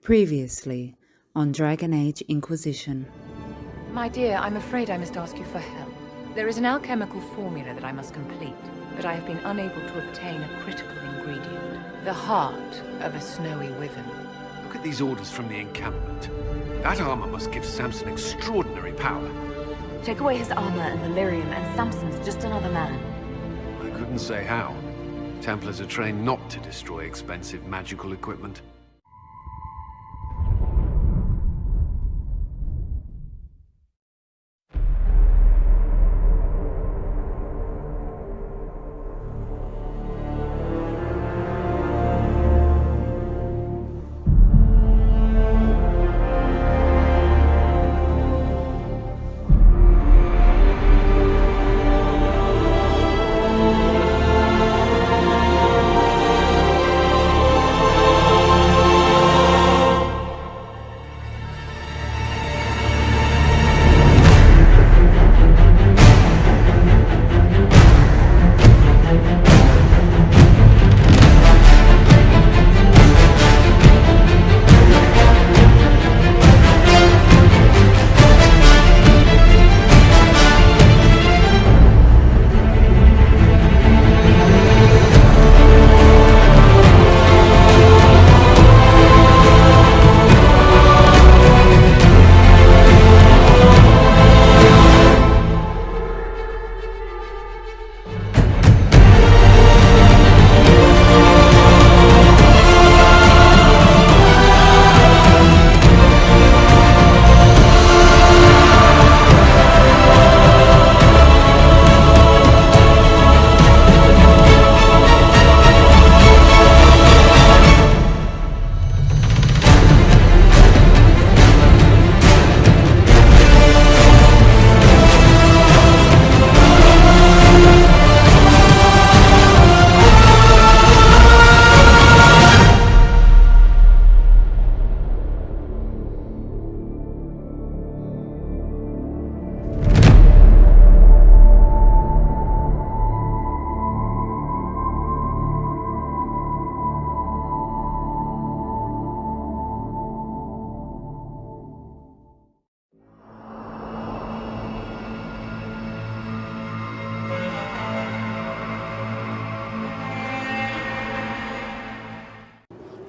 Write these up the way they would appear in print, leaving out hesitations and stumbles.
Previously on Dragon Age Inquisition. My dear, I'm afraid I must ask you for help. There is an alchemical formula that I must complete, but I have been unable to obtain a critical ingredient. The heart of a snowy wyvern. Look at these orders from the encampment. That armor must give Samson extraordinary power. Take away his armor and the lyrium, and Samson's just another man. I couldn't say how. Templars are trained not to destroy expensive magical equipment.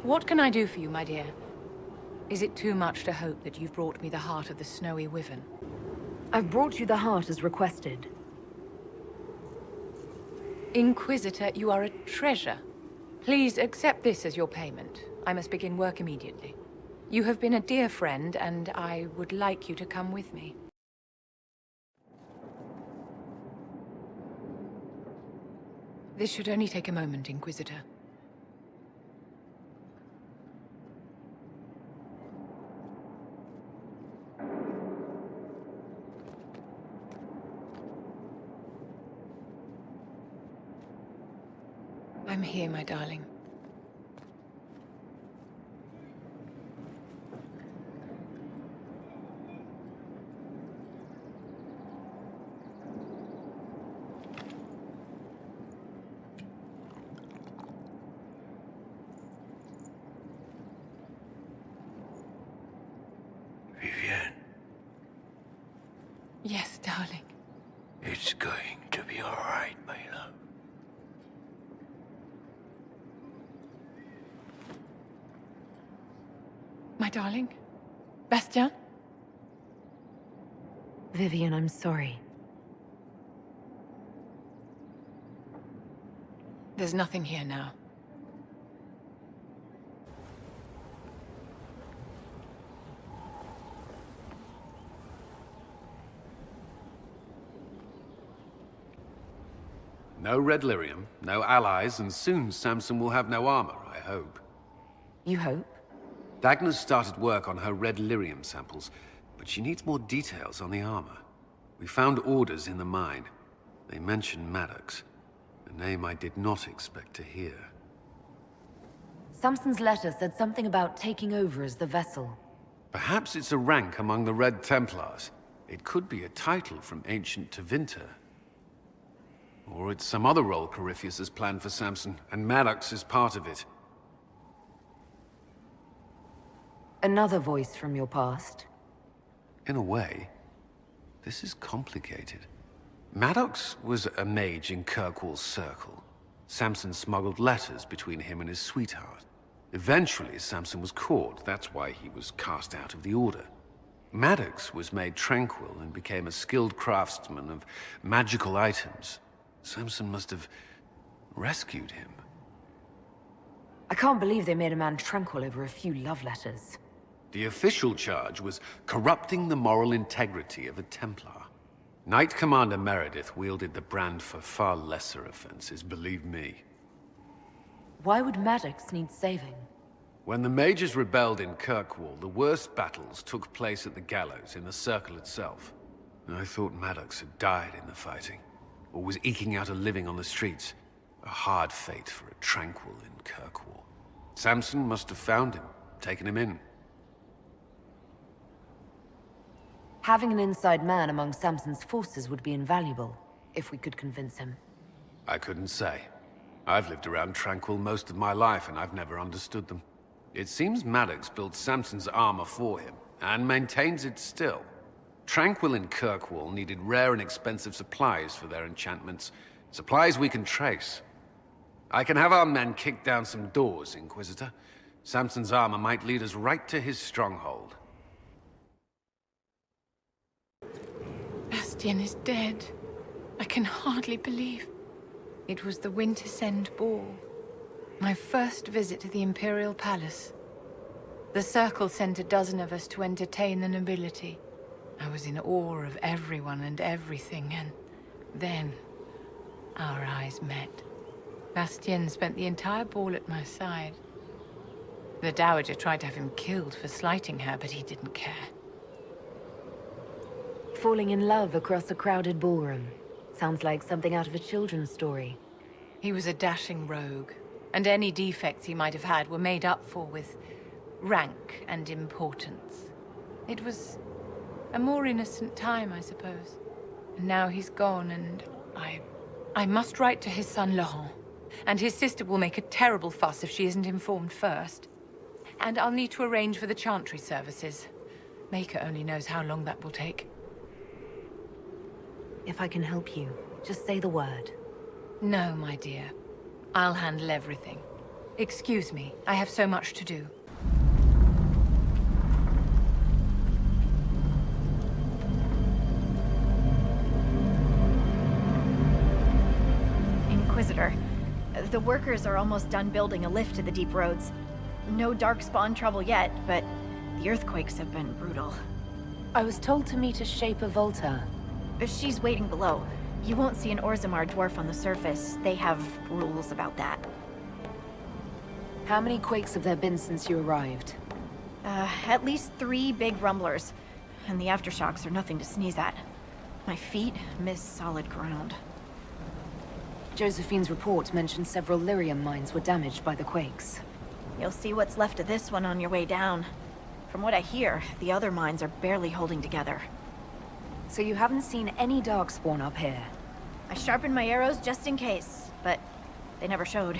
What can I do for you, my dear? Is it too much to hope that you've brought me the heart of the snowy wyvern? I've brought you the heart as requested. Inquisitor, you are a treasure. Please accept this as your payment. I must begin work immediately. You have been a dear friend, and I would like you to come with me. This should only take a moment, Inquisitor. I'm here, my darling. Vivienne, Yes, darling. it's going to be all right, my love. My darling? Bastien? Vivian, I'm sorry. There's nothing here now. No red lyrium, no allies, and soon Samson will have no armor, I hope. You hope? Dagna's started work on her red lyrium samples, but she needs more details on the armor. We found orders in the mine. They mention Maddox, a name I did not expect to hear. Samson's letter said something about taking over as the vessel. Perhaps it's a rank among the Red Templars. It could be a title from ancient Tevinter. Or it's some other role Corypheus has planned for Samson, and Maddox is part of it. Another voice from your past? In a way, this is complicated. Maddox was a mage in Kirkwall's circle. Samson smuggled letters between him and his sweetheart. Eventually, Samson was caught. That's why he was cast out of the Order. Maddox was made tranquil and became a skilled craftsman of magical items. Samson must have rescued him. I can't believe they made a man tranquil over a few love letters. The official charge was corrupting the moral integrity of a Templar. Knight Commander Meredith wielded the brand for far lesser offenses, believe me. Why would Maddox need saving? When the mages rebelled in Kirkwall, the worst battles took place at the gallows in the circle itself. I thought Maddox had died in the fighting, or was eking out a living on the streets. A hard fate for a tranquil in Kirkwall. Samson must have found him, taken him in. Having an inside man among Samson's forces would be invaluable, if we could convince him. I couldn't say. I've lived around Tranquil most of my life, and I've never understood them. It seems Maddox built Samson's armor for him, and maintains it still. Tranquil and Kirkwall needed rare and expensive supplies for their enchantments. Supplies we can trace. I can have our men kick down some doors, Inquisitor. Samson's armor might lead us right to his stronghold. Bastian is dead. I can hardly believe. It was the Wintersend Ball. My first visit to the Imperial Palace. The Circle sent a dozen of us to entertain the nobility. I was in awe of everyone and everything, and then our eyes met. Bastien spent the entire ball at my side. The Dowager tried to have him killed for slighting her, but he didn't care. Falling in love across a crowded ballroom. Sounds like something out of a children's story. He was a dashing rogue, and any defects he might have had were made up for with rank and importance. It was a more innocent time, I suppose. And now he's gone, and I must write to his son Laurent. And his sister will make a terrible fuss if she isn't informed first. And I'll need to arrange for the Chantry services. Maker only knows how long that will take. If I can help you, just say the word. No, my dear. I'll handle everything. Excuse me, I have so much to do. Inquisitor, the workers are almost done building a lift to the deep roads. No Darkspawn trouble yet, but the earthquakes have been brutal. I was told to meet a Shaper Volta. She's waiting below. You won't see an Orzammar dwarf on the surface. They have rules about that. How many quakes have there been since you arrived? At least 3 big rumblers. And the aftershocks are nothing to sneeze at. My feet miss solid ground. Josephine's report mentioned several lyrium mines were damaged by the quakes. You'll see what's left of this one on your way down. From what I hear, the other mines are barely holding together. So you haven't seen any Darkspawn up here? I sharpened my arrows just in case, but they never showed.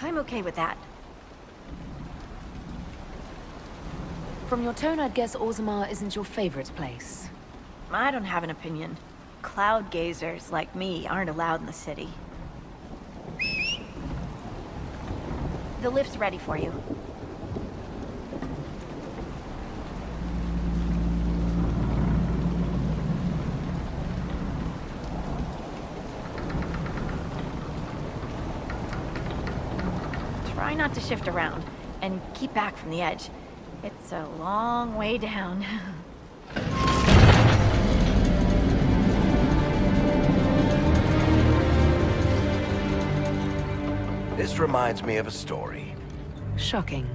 I'm okay with that. From your tone, I'd guess Orzammar isn't your favorite place. I don't have an opinion. Cloud gazers like me aren't allowed in the city. The lift's ready for you. Try not to shift around, and keep back from the edge. It's a long way down. This reminds me of a story. Shocking.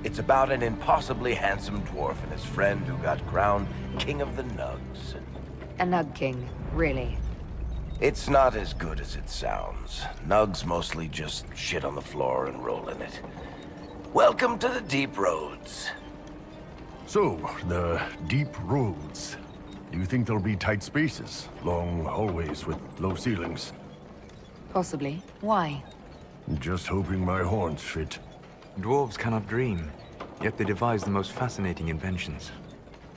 It's about an impossibly handsome dwarf and his friend who got crowned King of the Nugs. A Nug King, really. It's not as good as it sounds. Nugs mostly just shit on the floor and roll in it. Welcome to the deep roads. So, the deep roads. Do you think there'll be tight spaces? Long hallways with low ceilings? Possibly. Why? Just hoping my horns fit. Dwarves cannot dream. Yet they devise the most fascinating inventions.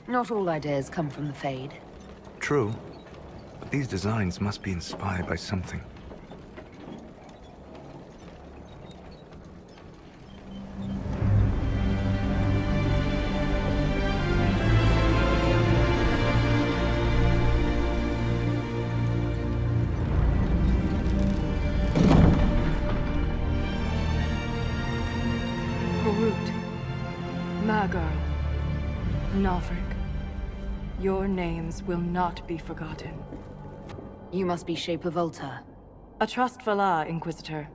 Not all ideas come from the Fade. True, but these designs must be inspired by something. Nalfric, your names will not be forgotten. You must be Shaper Volta. A trust Valar, Inquisitor.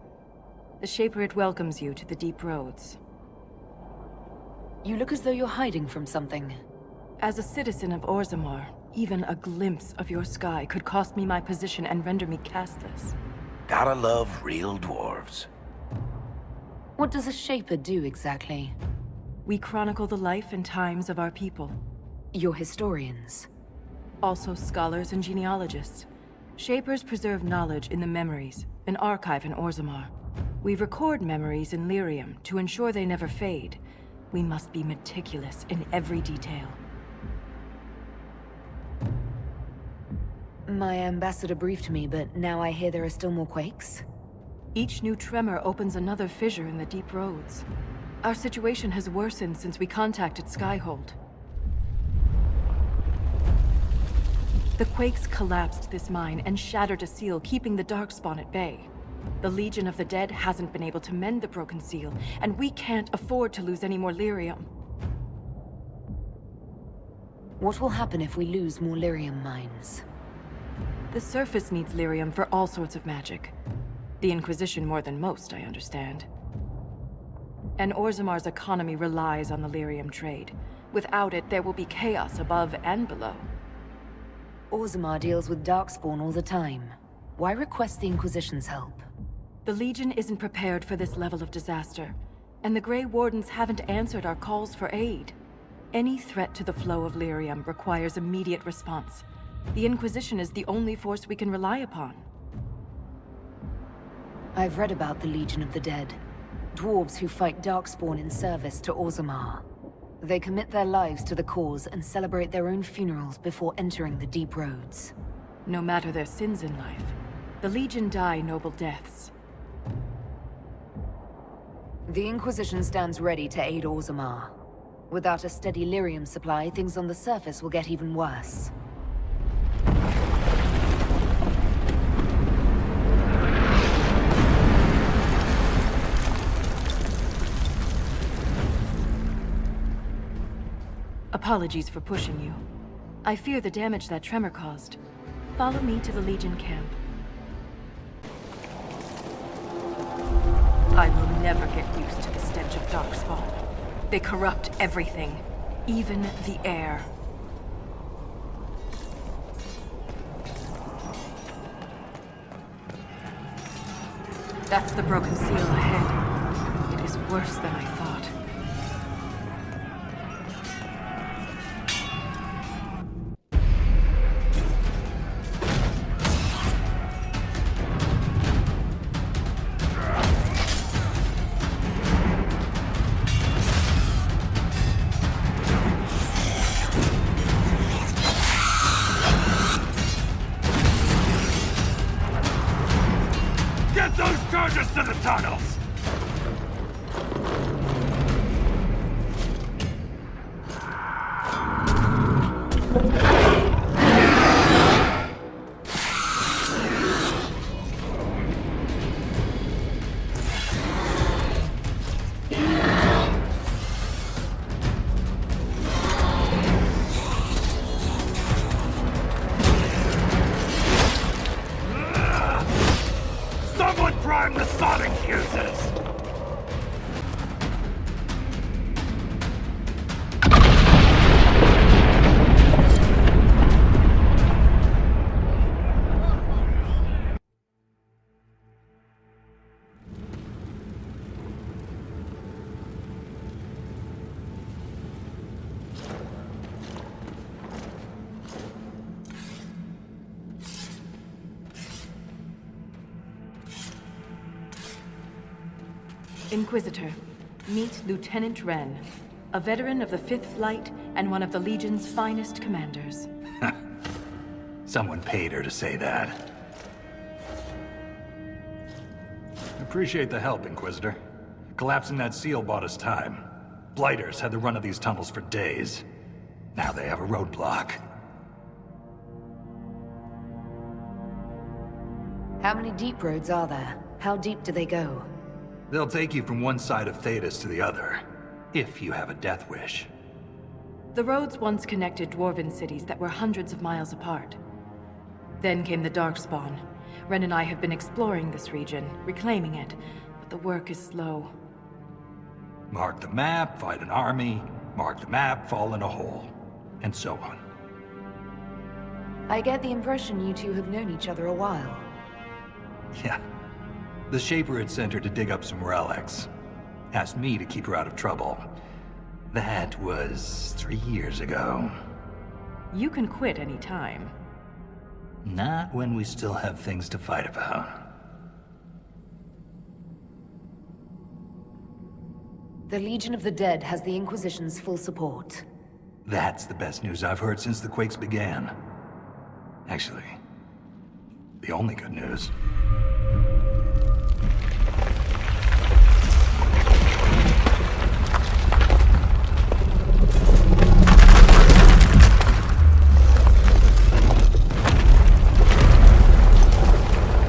The Shaperate welcomes you to the Deep Roads. You look as though you're hiding from something. As a citizen of Orzammar, even a glimpse of your sky could cost me my position and render me castless. Gotta love real dwarves. What does a Shaper do exactly? We chronicle the life and times of our people. You're historians. Also scholars and genealogists. Shapers preserve knowledge in the Memories, an archive in Orzammar. We record memories in lyrium to ensure they never fade. We must be meticulous in every detail. My ambassador briefed me, but now I hear there are still more quakes? Each new tremor opens another fissure in the Deep Roads. Our situation has worsened since we contacted Skyhold. The quakes collapsed this mine and shattered a seal, keeping the Darkspawn at bay. The Legion of the Dead hasn't been able to mend the broken seal, and we can't afford to lose any more lyrium. What will happen if we lose more lyrium mines? The surface needs lyrium for all sorts of magic. The Inquisition more than most, I understand. And Orzammar's economy relies on the lyrium trade. Without it, there will be chaos above and below. Orzammar deals with Darkspawn all the time. Why request the Inquisition's help? The Legion isn't prepared for this level of disaster, and the Grey Wardens haven't answered our calls for aid. Any threat to the flow of lyrium requires immediate response. The Inquisition is the only force we can rely upon. I've read about the Legion of the Dead. Dwarves who fight Darkspawn in service to Orzammar. They commit their lives to the cause and celebrate their own funerals before entering the Deep Roads. No matter their sins in life, the Legion die noble deaths. The Inquisition stands ready to aid Orzammar. Without a steady lyrium supply, things on the surface will get even worse. Apologies for pushing you. I fear the damage that tremor caused. Follow me to the Legion camp. I will never get used to the stench of Darkspawn. They corrupt everything, even the air. That's the broken seal ahead. It is worse than I thought. Get those charges to the tunnels! Someone prime the sonic fuses! Inquisitor, meet Lieutenant Wren. A veteran of the 5th Flight and one of the Legion's finest commanders. Someone paid her to say that. Appreciate the help, Inquisitor. Collapsing that seal bought us time. Blighters had the run of these tunnels for days. Now they have a roadblock. How many deep roads are there? How deep do they go? They'll take you from one side of Thetis to the other, if you have a death wish. The roads once connected dwarven cities that were hundreds of miles apart. Then came the Darkspawn. Ren and I have been exploring this region, reclaiming it, but the work is slow. Mark the map, fight an army. Mark the map, fall in a hole. And so on. I get the impression you two have known each other a while. Yeah. The Shaper had sent her to dig up some relics. Asked me to keep her out of trouble. That was 3 years ago. You can quit any time. Not when we still have things to fight about. The Legion of the Dead has the Inquisition's full support. That's the best news I've heard since the Quakes began. Actually, the only good news.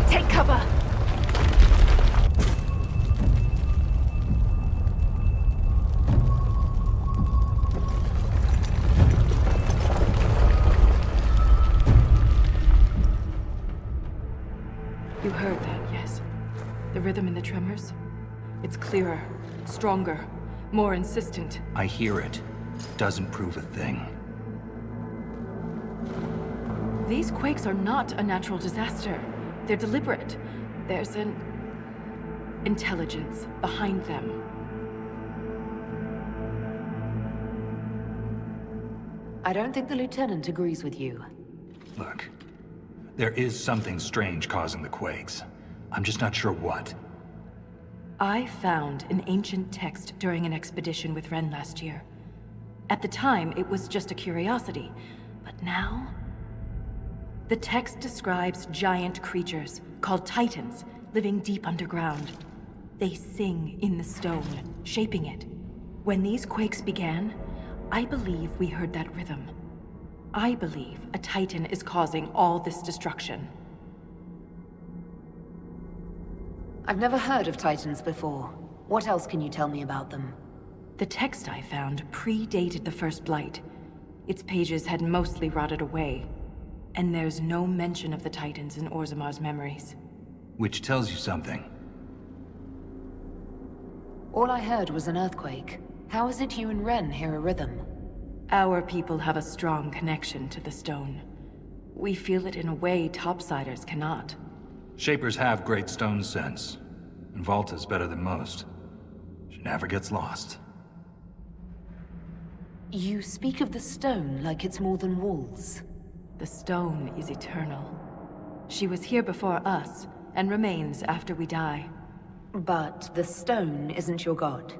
Take cover! You heard that, yes? The rhythm in the tremors? It's clearer, stronger, more insistent. I hear it. Doesn't prove a thing. These quakes are not a natural disaster. They're deliberate. There's an intelligence behind them. I don't think the Lieutenant agrees with you. Look, there is something strange causing the quakes. I'm just not sure what. I found an ancient text during an expedition with Ren last year. At the time, it was just a curiosity, but now... The text describes giant creatures, called Titans, living deep underground. They sing in the stone, shaping it. When these quakes began, I believe we heard that rhythm. I believe a Titan is causing all this destruction. I've never heard of Titans before. What else can you tell me about them? The text I found predated the First Blight. Its pages had mostly rotted away. And there's no mention of the Titans in Orzammar's memories. Which tells you something. All I heard was an earthquake. How is it you and Ren hear a rhythm? Our people have a strong connection to the stone. We feel it in a way topsiders cannot. Shapers have great stone sense. And Volta's better than most. She never gets lost. You speak of the stone like it's more than walls. The stone is eternal. She was here before us, and remains after we die. But the stone isn't your god.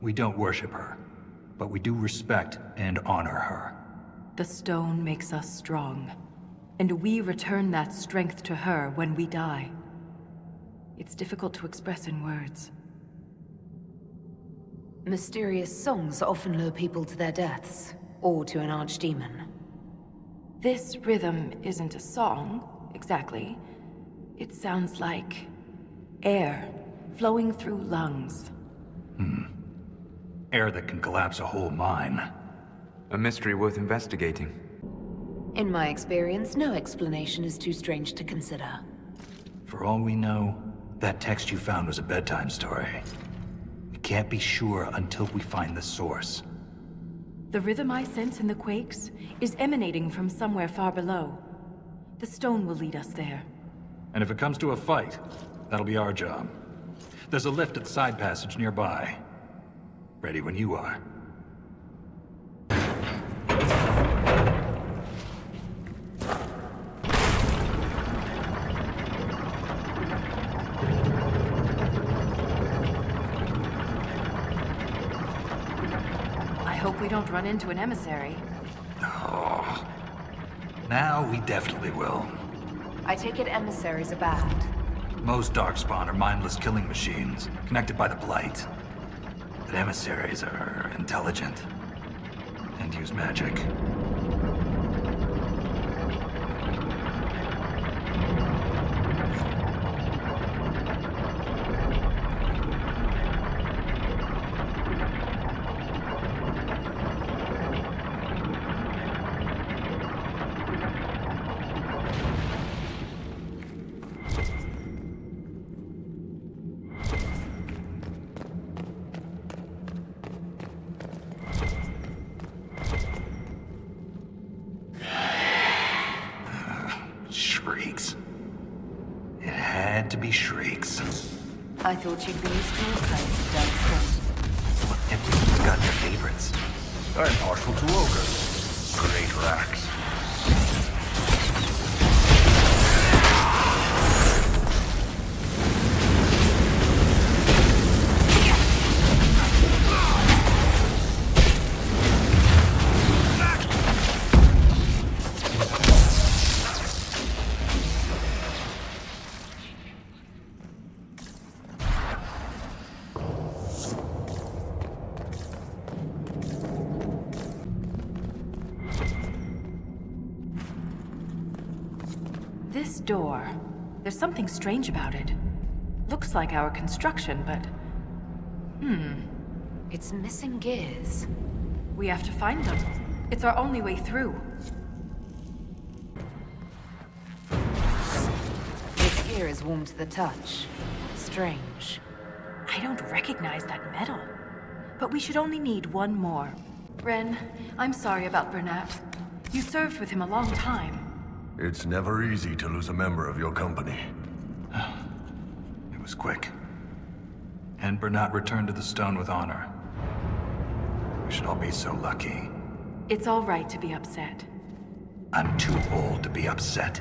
We don't worship her, but we do respect and honor her. The stone makes us strong, and we return that strength to her when we die. It's difficult to express in words. Mysterious songs often lure people to their deaths, or to an archdemon. This rhythm isn't a song, exactly. It sounds like air flowing through lungs. Air that can collapse a whole mine. A mystery worth investigating. In my experience, no explanation is too strange to consider. For all we know, that text you found was a bedtime story. We can't be sure until we find the source. The rhythm I sense in the quakes is emanating from somewhere far below. The stone will lead us there. And if it comes to a fight, that'll be our job. There's a lift at the side passage nearby. Ready when you are. hope we don't run into an emissary. Oh. Now we definitely will. I take it emissaries are bad. Most Darkspawn are mindless killing machines, connected by the Blight. But emissaries are intelligent. And use magic. Shrieks. It had to be shrieks. I thought you'd be used to all kinds of Darkspawn. Everyone's got their favorites. I'm partial to ogres. Great racks. This door, there's something strange about it. Looks like our construction, but... It's missing gears. we have to find them. It's our only way through. This gear is warm to the touch. Strange. I don't recognize that metal. But we should only need one more. Ren, I'm sorry about Bernat. You served with him a long time. It's never easy to lose a member of your company. It was quick. And Bernat returned to the stone with honor. We should all be so lucky. It's all right to be upset. I'm too old to be upset.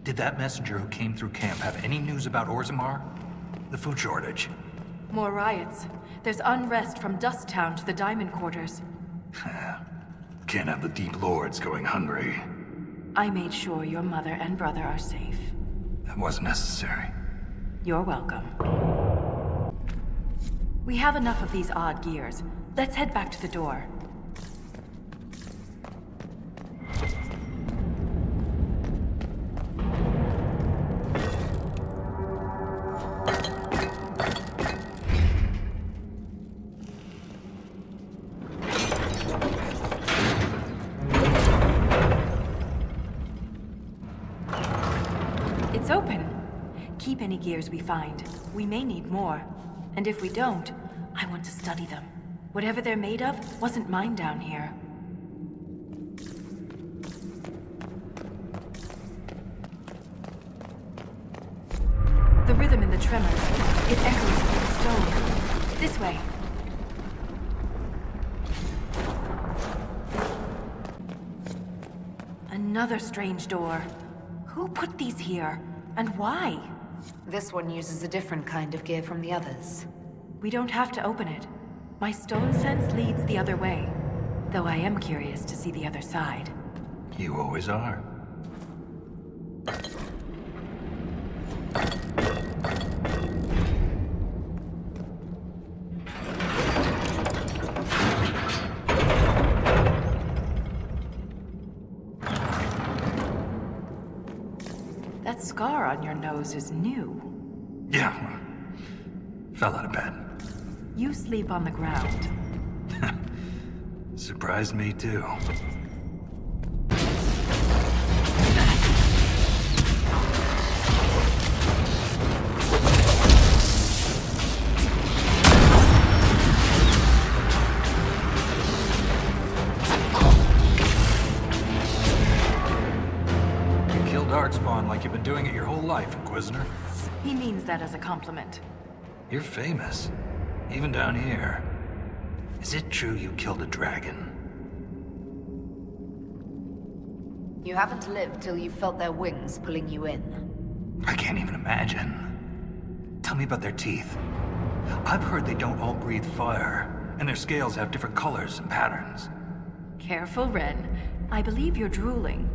Did that messenger who came through camp have any news about Orzammar? The food shortage? More riots. There's unrest from Dust Town to the Diamond Quarters. Can't have the Deep Lords going hungry. I made sure your mother and brother are safe. That wasn't necessary. You're welcome. We have enough of these odd gears. Let's head back to the door. It's open. Keep any gears we find. We may need more. And if we don't, I want to study them. Whatever they're made of wasn't mine down here. The rhythm in the tremors, it echoes through the stone. This way. Another strange door. Who put these here? And why? This one uses a different kind of gear from the others. We don't have to open it. My stone sense leads the other way. Though I am curious to see the other side. You always are. That scar on your nose is new. Yeah. Fell out of bed. You sleep on the ground. Surprised me too. You killed Darkspawn like you've been doing it your whole life, Inquisitor. He means that as a compliment. You're famous. Even down here. Is it true you killed a dragon? You haven't lived till you felt their wings pulling you in. I can't even imagine. Tell me about their teeth. I've heard they don't all breathe fire, and their scales have different colors and patterns. Careful, Ren. I believe you're drooling.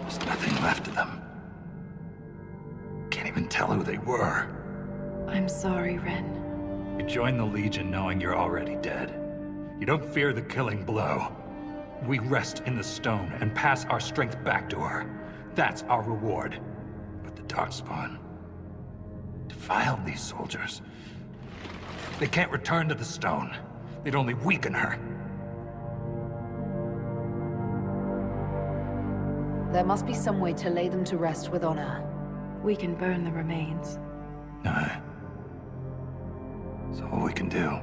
There's nothing left of them. Can't even tell who they were. I'm sorry, Ren. You join the Legion knowing you're already dead. You don't fear the killing blow. We rest in the stone and pass our strength back to her. That's our reward. But the Darkspawn defiled these soldiers. They can't return to the stone. They'd only weaken her. There must be some way to lay them to rest with honor. We can burn the remains. Aye. That's all we can do.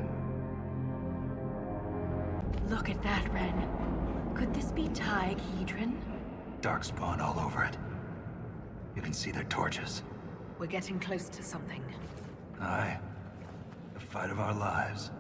Look at that, Ren. Could this be Hedron? Darkspawn all over it. You can see their torches. We're getting close to something. Aye. The fight of our lives.